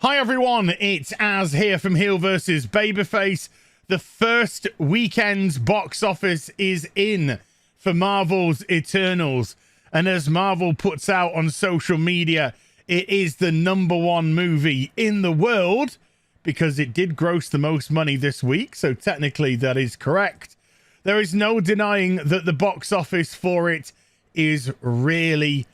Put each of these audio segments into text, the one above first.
Hi everyone, it's Az here from HeelvsBabyface. The first weekend's box office is in for Marvel's Eternals. And as Marvel puts out on social media, it is the #1 movie in the world because it did gross the most money this week. So technically that is correct. There is no denying that the box office for it is really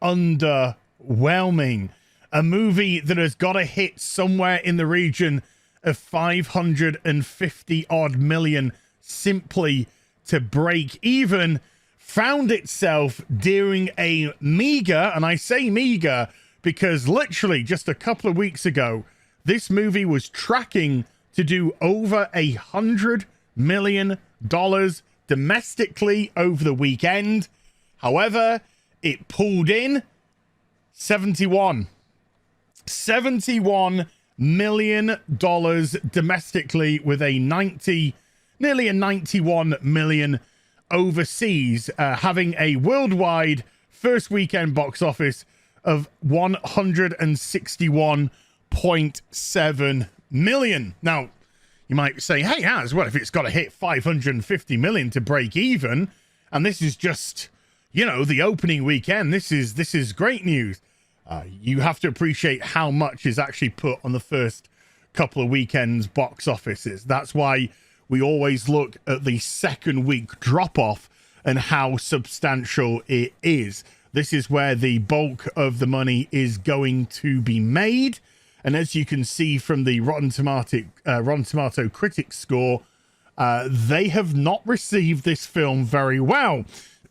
underwhelming. A movie that has got to hit somewhere in the region of 550 odd million simply to break even found itself doing a meager, and I say meager because literally just a couple of weeks ago, this movie was tracking to do over $100 million domestically over the weekend. However, it pulled in $71 million domestically with a nearly a 91 million overseas, having a worldwide first weekend box office of 161.7 million. Now, you might say, hey, Az, what if it's got to hit 550 million to break even? And this is just, you know, the opening weekend. This is great news. You have to appreciate how much is actually put on the first couple of weekends box offices. That's why we always look at the second week drop off and how substantial it is. This is where the bulk of the money is going to be made. And as you can see from the Rotten Tomato critics score, they have not received this film very well.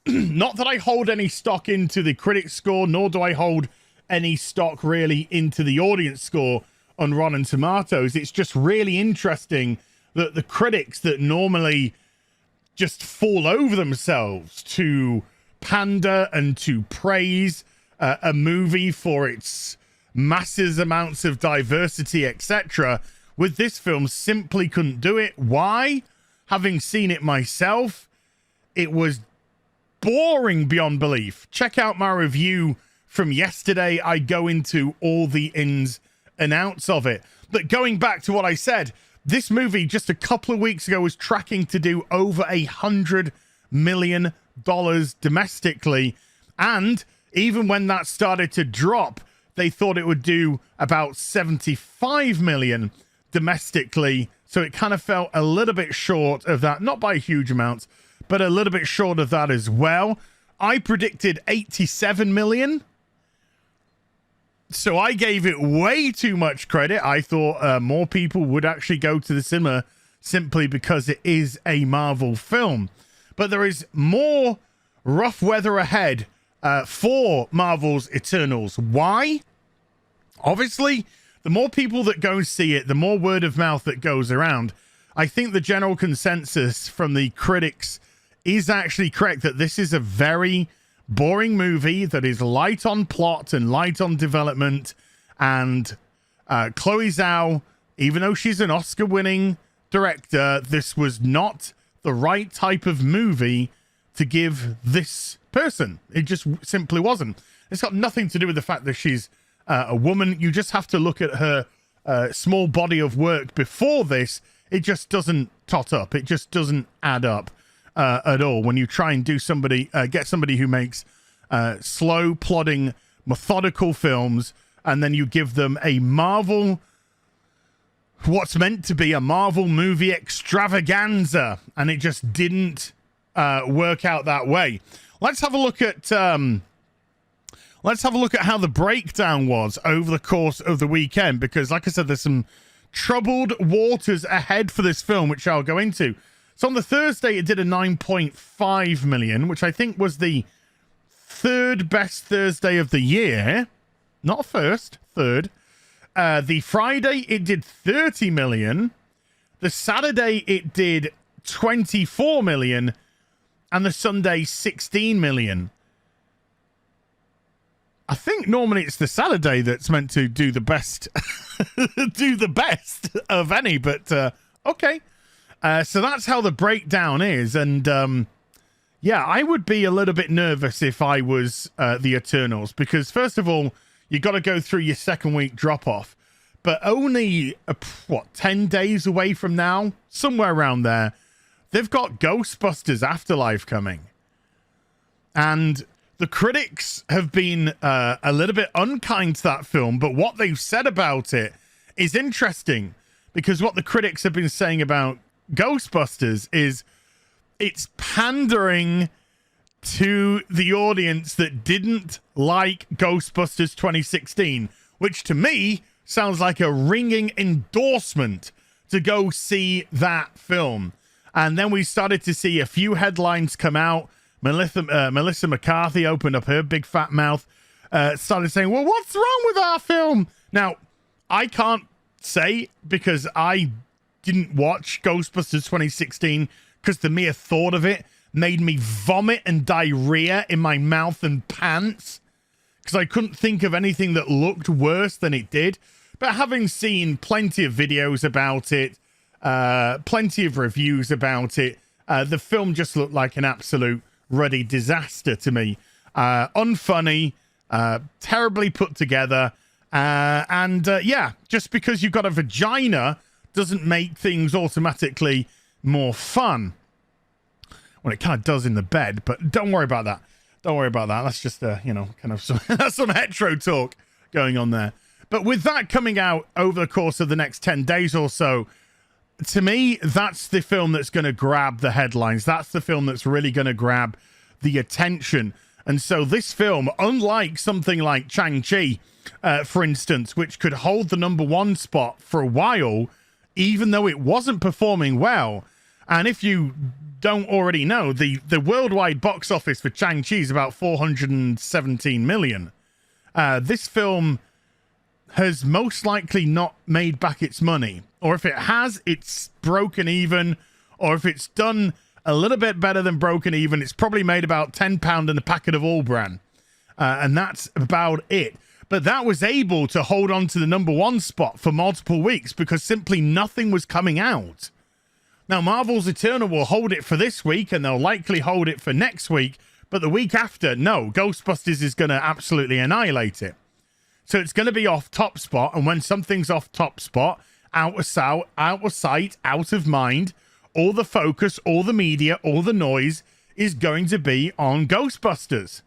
Not that I hold any stock into the critics score, nor do I hold any stock really into the audience score on Rotten Tomatoes. It's just really interesting that the critics that normally just fall over themselves to pander and to praise a movie for its massive amounts of diversity, etc., with this film simply couldn't do it. Why? Having seen it myself, it was boring beyond belief. Check out my review from yesterday. I go into all the ins and outs of it. But going back to what I said, this movie just a couple of weeks ago was tracking to do over $100 million domestically. And even when that started to drop, they thought it would do about 75 million domestically. So it kind of fell a little bit short of that, not by a huge amount, but a little bit short of that as well. I predicted 87 million. So I gave it way too much credit. I thought more people would actually go to the cinema simply because it is a Marvel film. But there is more rough weather ahead for Marvel's Eternals. Why? Obviously, the more people that go see it, the more word of mouth that goes around. I think the general consensus from the critics is actually correct that this is a very boring movie that is light on plot and light on development. And Chloe Zhao, even though she's an Oscar-winning director, this was not the right type of movie to give this person. It just simply wasn't. It's got nothing to do with the fact that she's a woman. You just have to look at her small body of work before this. It just doesn't tot up. It just doesn't add up at all when you try and do get somebody who makes slow, plodding, methodical films, and then you give them a Marvel, what's meant to be a Marvel movie extravaganza, and it just didn't work out that way. Let's have a look at how the breakdown was over the course of the weekend, because like I said, there's some troubled waters ahead for this film, which I'll go into. So on the Thursday, it did a 9.5 million, which I think was the third best Thursday of the year. Not first, third. The Friday, it did 30 million. The Saturday, it did 24 million. And the Sunday, 16 million. I think normally it's the Saturday that's meant to do the best, do the best of any, but okay. So that's how the breakdown is. And yeah, I would be a little bit nervous if I was the Eternals, because first of all, you got to go through your second week drop off. but only, 10 days away from now, somewhere around there, they've got Ghostbusters Afterlife coming. And the critics have been a little bit unkind to that film, but what they've said about it is interesting, because what the critics have been saying about Ghostbusters is it's pandering to the audience that didn't like Ghostbusters 2016, which to me sounds like a ringing endorsement to go see that film. And then we started to see a few headlines come out. Melissa McCarthy opened up her big fat mouth, started saying, well, what's wrong with our film? Now, I can't say, because I didn't watch Ghostbusters 2016, because the mere thought of it made me vomit and diarrhea in my mouth and pants, because I couldn't think of anything that looked worse than it did. But having seen plenty of videos about it, plenty of reviews about it, the film just looked like an absolute ruddy disaster to me. Unfunny, terribly put together, and yeah, just because you've got a vagina doesn't make things automatically more fun. Well, it kind of does in the bed, but don't worry about that. Don't worry about that. That's just, kind of some hetero talk going on there. But with that coming out over the course of the next 10 days or so, to me, that's the film that's going to grab the headlines. That's the film that's really going to grab the attention. And so this film, unlike something like Shang-Chi, for instance, which could hold the #1 spot for a while, even though it wasn't performing well. And if you don't already know, the worldwide box office for Shang-Chi is about 417 million. This film has most likely not made back its money. Or if it has, it's broken even. Or if it's done a little bit better than broken even, it's probably made about £10 in a packet of All-Bran. And that's about it. But that was able to hold on to the #1 spot for multiple weeks because simply nothing was coming out. Now, Marvel's Eternal will hold it for this week, and they'll likely hold it for next week. But the week after, no, Ghostbusters is going to absolutely annihilate it. So it's going to be off top spot. And when something's off top spot, out of sight, out of mind, all the focus, all the media, all the noise is going to be on Ghostbusters.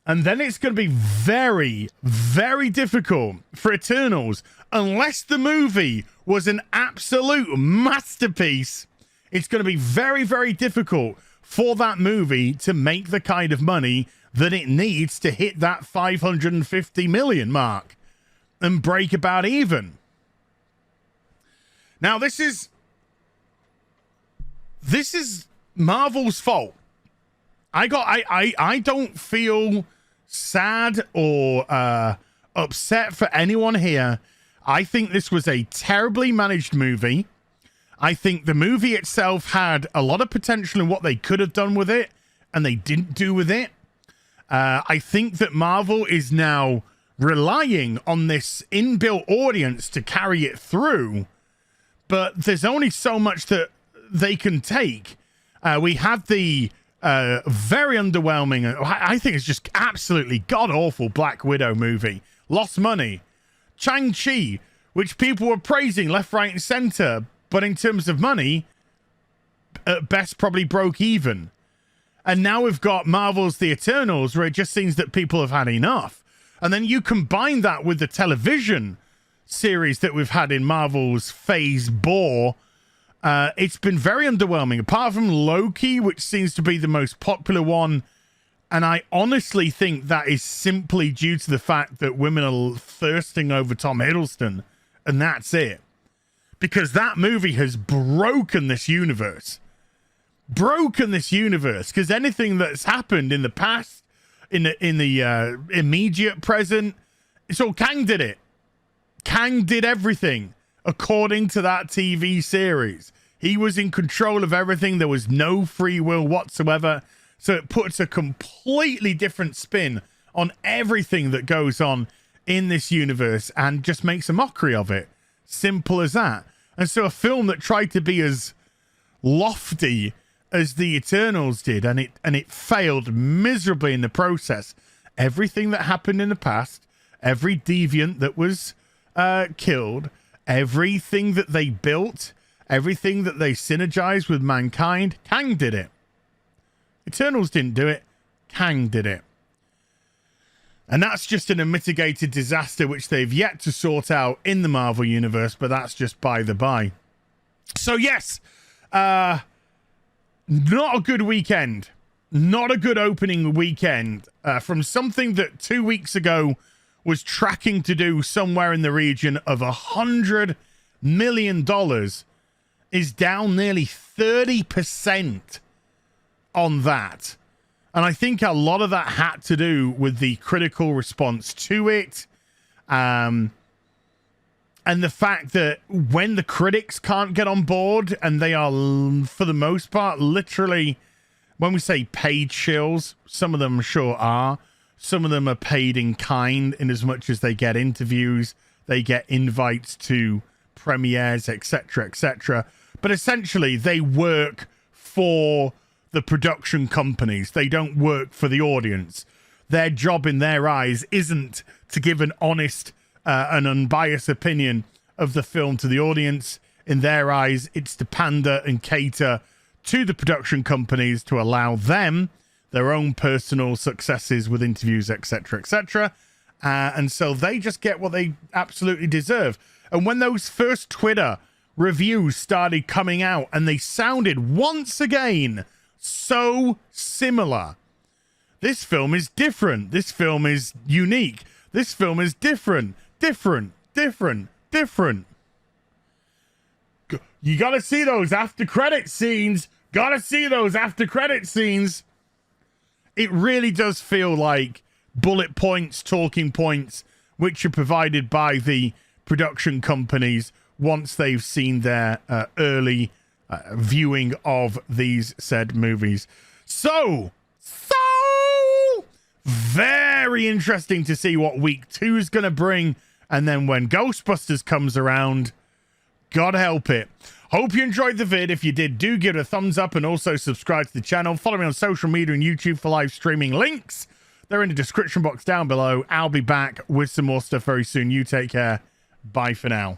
And then it's going to be very, very difficult for Eternals, unless the movie was an absolute masterpiece. It's going to be very, very difficult for that movie to make the kind of money that it needs to hit that 550 million mark and break about even. Now, this is Marvel's fault. I don't feel sad or upset for anyone here. I think this was a terribly managed movie. I think the movie itself had a lot of potential in what they could have done with it, and they didn't do with it. I think that Marvel is now relying on this inbuilt audience to carry it through, but there's only so much that they can take. We had the very underwhelming, I think it's just absolutely god-awful Black Widow movie. Lost money. Shang-Chi, which people were praising left, right, and center, but in terms of money, at best probably broke even. And now we've got Marvel's The Eternals, where it just seems that people have had enough. And then you combine that with the television series that we've had in Marvel's Phase 4. It's been very underwhelming, apart from Loki, which seems to be the most popular one. And I honestly think that is simply due to the fact that women are thirsting over Tom Hiddleston. And that's it. Because that movie has broken this universe. Because anything that's happened in the past, in the immediate present, it's all Kang did it. Kang did everything according to that TV series. He was in control of everything. There was no free will whatsoever. So it puts a completely different spin on everything that goes on in this universe and just makes a mockery of it. Simple as that. And so a film that tried to be as lofty as the Eternals did, and it failed miserably in the process. Everything that happened in the past, every deviant that was killed everything that they built, everything that they synergized with mankind. Kang did it. Eternals didn't do it. Kang did it. And that's just an unmitigated disaster which they've yet to sort out in the Marvel Universe, but that's just by the by. So yes, not a good weekend. Not a good opening weekend from something that 2 weeks ago was tracking to do somewhere in the region of $100 million is down nearly 30% on that. And I think a lot of that had to do with the critical response to it. And the fact that when the critics can't get on board, and they are, for the most part, literally, when we say paid shills, some of them sure are. Some of them are paid in kind in as much as they get interviews, they get invites to premieres, etc., etc. But essentially, they work for the production companies. They don't work for the audience. Their job in their eyes isn't to give an honest and unbiased opinion of the film to the audience. In their eyes, it's to pander and cater to the production companies to allow them their own personal successes with interviews, etc., etc. And so they just get what they absolutely deserve. And when those first Twitter reviews started coming out and they sounded once again so similar, this film is different. This film is unique. This film is different. You gotta see those after credit scenes. Gotta see those after credit scenes. It really does feel like bullet points, talking points, which are provided by the production companies once they've seen their early viewing of these said movies. So very interesting to see what week 2 is going to bring. And then when Ghostbusters comes around, God help it. Hope you enjoyed the vid. If you did, do give it a thumbs up and also subscribe to the channel. Follow me on social media and YouTube for live streaming links. They're in the description box down below. I'll be back with some more stuff very soon. You take care. Bye for now.